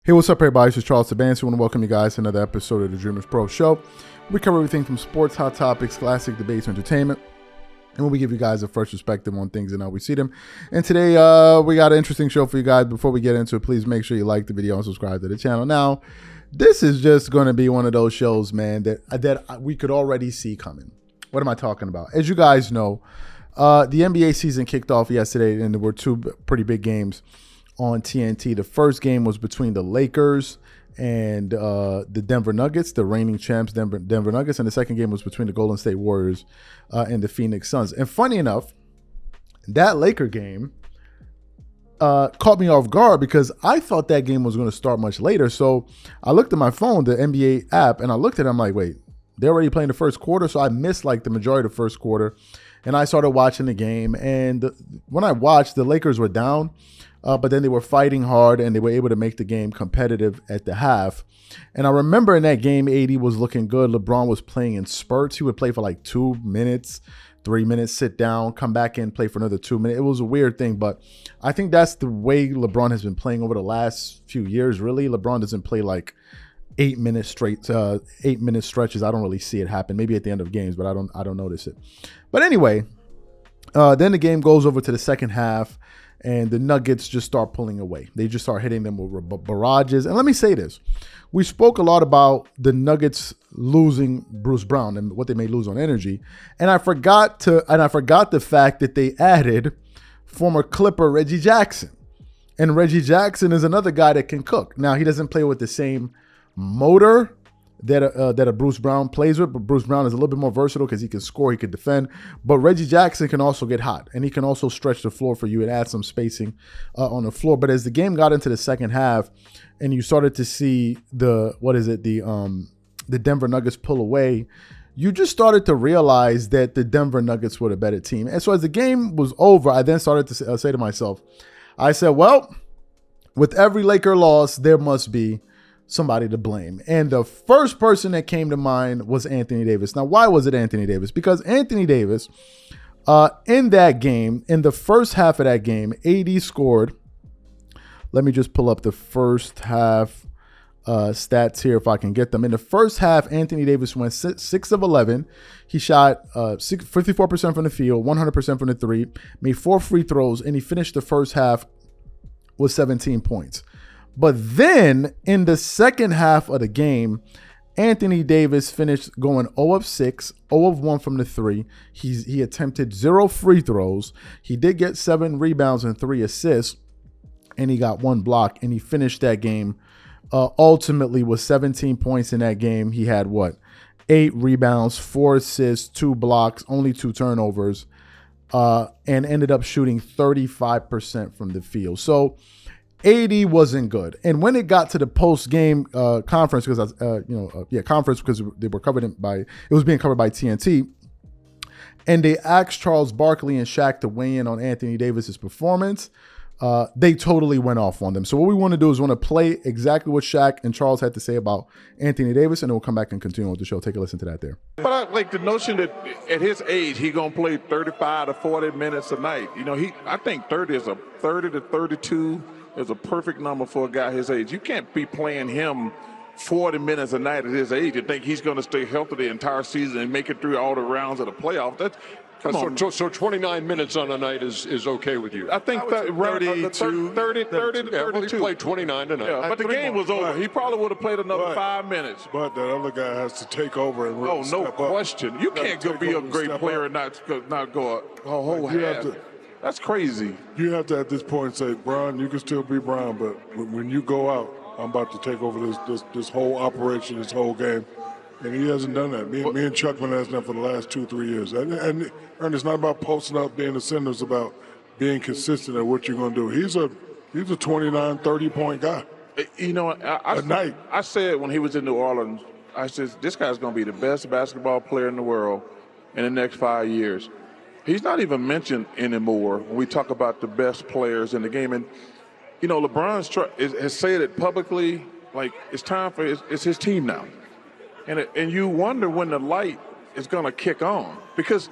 Hey, what's up, everybody? This is Charles Sabansi. I want to welcome you guys to another episode of the Dreamerspro Show. We cover everything from sports, hot topics, classic debates, entertainment, and we give you guys a fresh perspective on things and how we see them. And today, we got an interesting show for you guys. Before we get into it, please make sure you like the video and subscribe to the channel. Now, this is just going to be one of those shows, man, that we could already see coming. What am I talking about? As you guys know, the NBA season kicked off yesterday, and there were two pretty big games on TNT. The first game was between the Lakers and the Denver Nuggets, the reigning champs, Denver Nuggets, and the second game was between the Golden State Warriors and the Phoenix Suns. And funny enough, that Laker game caught me off guard because I thought that game was going to start much later. So I looked at my phone, the NBA app, and I looked at it. I'm like, wait, they're already playing the first quarter? So I missed like the majority of the first quarter, and I started watching the game. And when I watched, the Lakers were down. But then they were fighting hard, and they were able to make the game competitive at the half. And I remember in that game, AD was looking good. LeBron was playing in spurts. He would play for like 2 minutes, 3 minutes, sit down, come back in, play for another 2 minutes. It was a weird thing, but I think that's the way LeBron has been playing over the last few years, really. LeBron doesn't play like 8 minutes straight, 8 minute stretches. I don't really see it happen. Maybe at the end of games, but I don't notice it. But anyway, then the game goes over to the second half, and the Nuggets just start pulling away. They just start hitting them with barrages. And let me say this. We spoke a lot about the Nuggets losing Bruce Brown and what they may lose on energy. And I forgot the fact that they added former Clipper Reggie Jackson. And Reggie Jackson is another guy that can cook. Now, he doesn't play with the same motor that a Bruce Brown plays with, but Bruce Brown is a little bit more versatile because he can score, he can defend. But Reggie Jackson can also get hot, and he can also stretch the floor for you and add some spacing on the floor. But as the game got into the second half, and you started to see the Denver Nuggets pull away, you just started to realize that the Denver Nuggets were the better team. And so as the game was over, I then started to say to myself, I said, well, with every Laker loss, there must be somebody to blame. And the first person that came to mind was Anthony Davis. Now, why was it Anthony Davis? Because Anthony Davis, in that game, in the first half of that game, AD scored. Let me just pull up the first half stats here if I can get them. In the first half, Anthony Davis went 6 of 11. He shot 54% from the field, 100% from the three, made 4 free throws, and he finished the first half with 17 points. But then in the second half of the game, Anthony Davis finished going 0 of 6, 0 of 1 from the three. He attempted 0 free throws. He did get 7 rebounds and 3 assists, and he got 1 block, and he finished that game ultimately with 17 points in that game. He had 8 rebounds, 4 assists, 2 blocks, only 2 turnovers, and ended up shooting 35% from the field. So AD wasn't good. And when it got to the post-game conference, because they were it was being covered by TNT, and they asked Charles Barkley and Shaq to weigh in on Anthony Davis's performance, they totally went off on them. So what we want to do is want to play exactly what Shaq and Charles had to say about Anthony Davis, and then we'll come back and continue with the show. Take a listen to that there. But I like the notion that at his age, he going to play 35 to 40 minutes a night. You know, I think 30 to 32 is a perfect number for a guy his age. You can't be playing him 40 minutes a night at his age and think he's going to stay healthy the entire season and make it through all the rounds of the playoffs. So 29 minutes on a night is okay with you? I think 30 to 32. Well, he played 29 tonight. Yeah, but the game was over. He probably would have played another 5 minutes. But the other guy has to take over and really no question. You can't go be a great player and not go a whole half. That's crazy. You have to, at this point, say, Bron, you can still be Bron, but when you go out, I'm about to take over this whole operation, this whole game. And he hasn't done that. Me and Chuck been asking that for the last 2-3 years. And it's not about posting up, being a center. It's about being consistent at what you're going to do. He's a 29, 30-point guy. You know, I said when he was in New Orleans, I said, this guy's going to be the best basketball player in the world in the next 5 years. He's not even mentioned anymore when we talk about the best players in the game. And, you know, LeBron has said it publicly, like it's time for it's his team now. And you wonder when the light is going to kick on because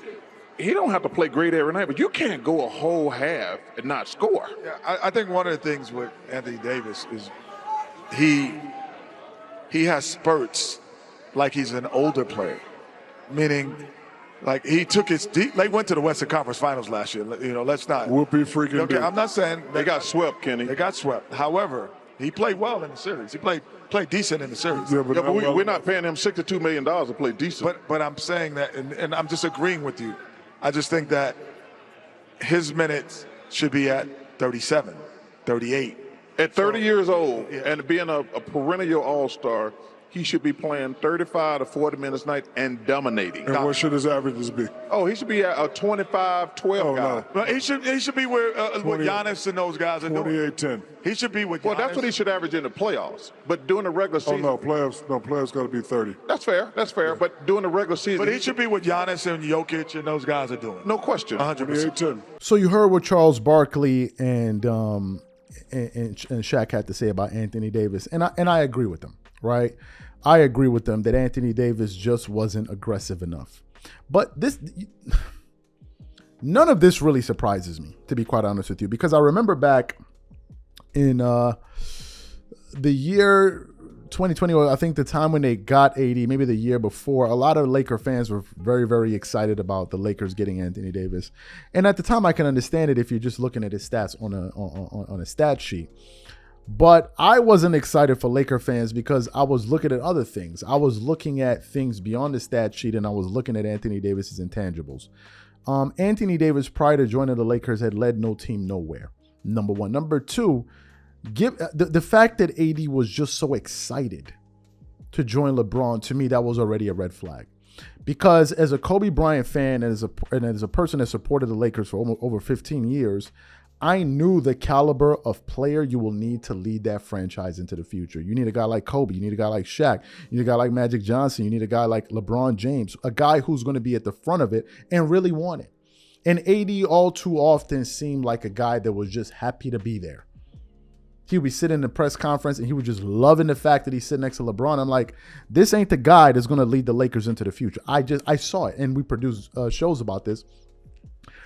he don't have to play great every night, but you can't go a whole half and not score. Yeah, I think one of the things with Anthony Davis is he has spurts like he's an older player, meaning like he took his deep. They went to the Western Conference Finals last year. You know, let's not. Whoopie freaking. Okay, I'm not saying They got swept, Kenny. they got swept. However, he played well in the series. He played decent in the series. Yeah, Yeah, but we're not paying him $62 million to play decent. But I'm saying that, and I'm just agreeing with you. I just think that his minutes should be at 37, 38. At 30 years old and being a perennial all-star, he should be playing 35 to 40 minutes a night and dominating. And what should his averages be? Oh, he should be a 25-12 guy. No. But he should be where what Giannis and those guys are doing. 28-10. He should be with. Well, Giannis. that's what he should average in the playoffs. But during the regular Oh season, no, playoffs got to be 30. that's fair. That's fair. But during the regular season, But he should be what Giannis and Jokic and those guys are doing. no question. 100%. 28-10. So you heard what Charles Barkley and Shaq had to say about Anthony Davis, and I agree with them, right? I agree with them that Anthony Davis just wasn't aggressive enough. But none of this really surprises me, to be quite honest with you, because I remember back in the year 2020, I think the time when they got AD, maybe the year before, a lot of Laker fans were very, very excited about the Lakers getting Anthony Davis. And at the time, I can understand it if you're just looking at his stats on a stat sheet. But I wasn't excited for Laker fans because I was looking at other things. I was looking at things beyond the stat sheet, and I was looking at Anthony Davis's intangibles. Anthony Davis, prior to joining the Lakers, had led no team nowhere. Number one. Number two, the fact that AD was just so excited to join LeBron, to me, that was already a red flag. Because as a Kobe Bryant fan and as a person that supported the Lakers for over 15 years, I knew the caliber of player you will need to lead that franchise into the future. You need a guy like Kobe. You need a guy like Shaq. You need a guy like Magic Johnson. You need a guy like LeBron James, a guy who's going to be at the front of it and really want it. And AD all too often seemed like a guy that was just happy to be there. He would be sitting in the press conference and he was just loving the fact that he's sitting next to LeBron. I'm like, this ain't the guy that's going to lead the Lakers into the future. I saw it, and we produced shows about this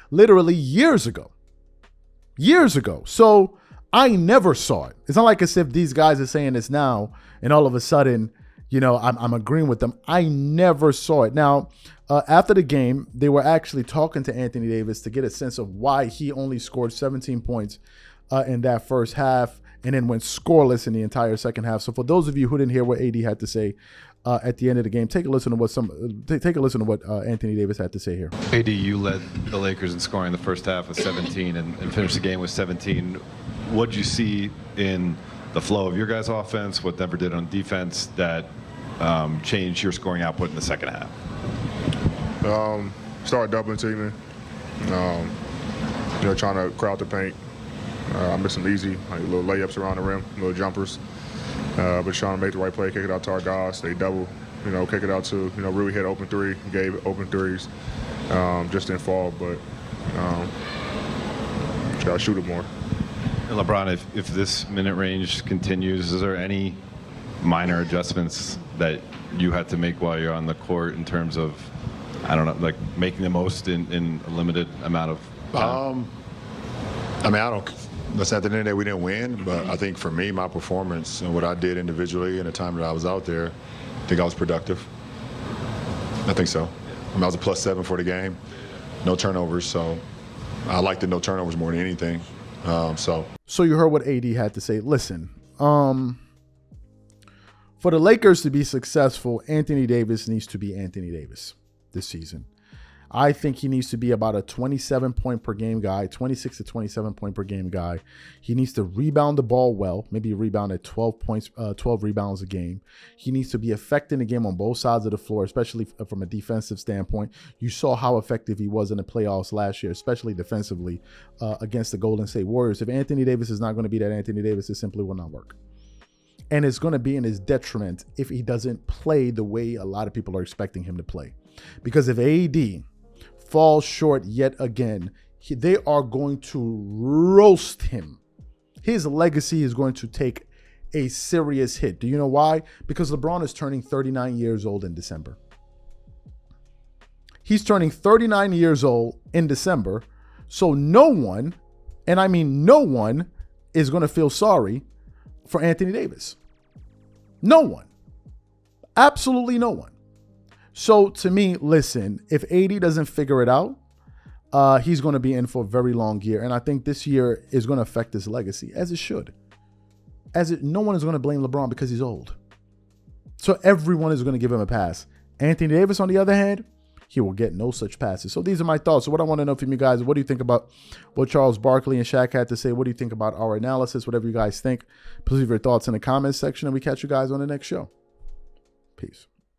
literally years ago. So I never saw it. It's not like as if these guys are saying this now and all of a sudden, you know, I'm agreeing with them. I never saw it. Now, after the game, they were actually talking to Anthony Davis to get a sense of why he only scored 17 points in that first half and then went scoreless in the entire second half. So for those of you who didn't hear what AD had to say at the end of the game, take a listen to what Anthony Davis had to say here. AD, you led the Lakers in scoring the first half with 17 and finished the game with 17. What did you see in the flow of your guys' offense, what Denver did on defense, that changed your scoring output in the second half? Start doubling teaming, trying to crowd the paint. I missed some easy, like little layups around the rim, little jumpers. But trying to make the right play, kick it out to our guys. They double, kick it out to, really hit open three, gave open threes. Just didn't fall, but just got to shoot it more. And LeBron, if this minute range continues, is there any minor adjustments that you had to make while you're on the court in terms of, I don't know, like making the most in a limited amount of time? Listen, at the end of the day, we didn't win, but I think for me, my performance and what I did individually and the time that I was out there, I think I was productive. I think so. I was a +7 for the game, no turnovers, so I liked the no turnovers more than anything. So you heard what AD had to say. Listen, for the Lakers to be successful, Anthony Davis needs to be Anthony Davis this season. I think he needs to be about a 27 point per game guy, 26 to 27 point per game guy. He needs to rebound the ball well, maybe rebound at 12 rebounds a game. He needs to be affecting the game on both sides of the floor, especially from a defensive standpoint. You saw how effective he was in the playoffs last year, especially defensively against the Golden State Warriors. If Anthony Davis is not going to be that Anthony Davis, it simply will not work. And it's going to be in his detriment if he doesn't play the way a lot of people are expecting him to play. Because if AD falls short yet again, they are going to roast him. His legacy is going to take a serious hit. Do you know why? Because LeBron is turning 39 years old in December. He's turning 39 years old in December. So no one, and I mean no one, is going to feel sorry for Anthony Davis. No one. Absolutely no one. So to me, listen, if AD doesn't figure it out, he's going to be in for a very long year. And I think this year is going to affect his legacy, as it should. No one is going to blame LeBron because he's old. So everyone is going to give him a pass. Anthony Davis, on the other hand, he will get no such passes. So these are my thoughts. So what I want to know from you guys, what do you think about what Charles Barkley and Shaq had to say? What do you think about our analysis? Whatever you guys think, please leave your thoughts in the comments section, and we catch you guys on the next show. Peace.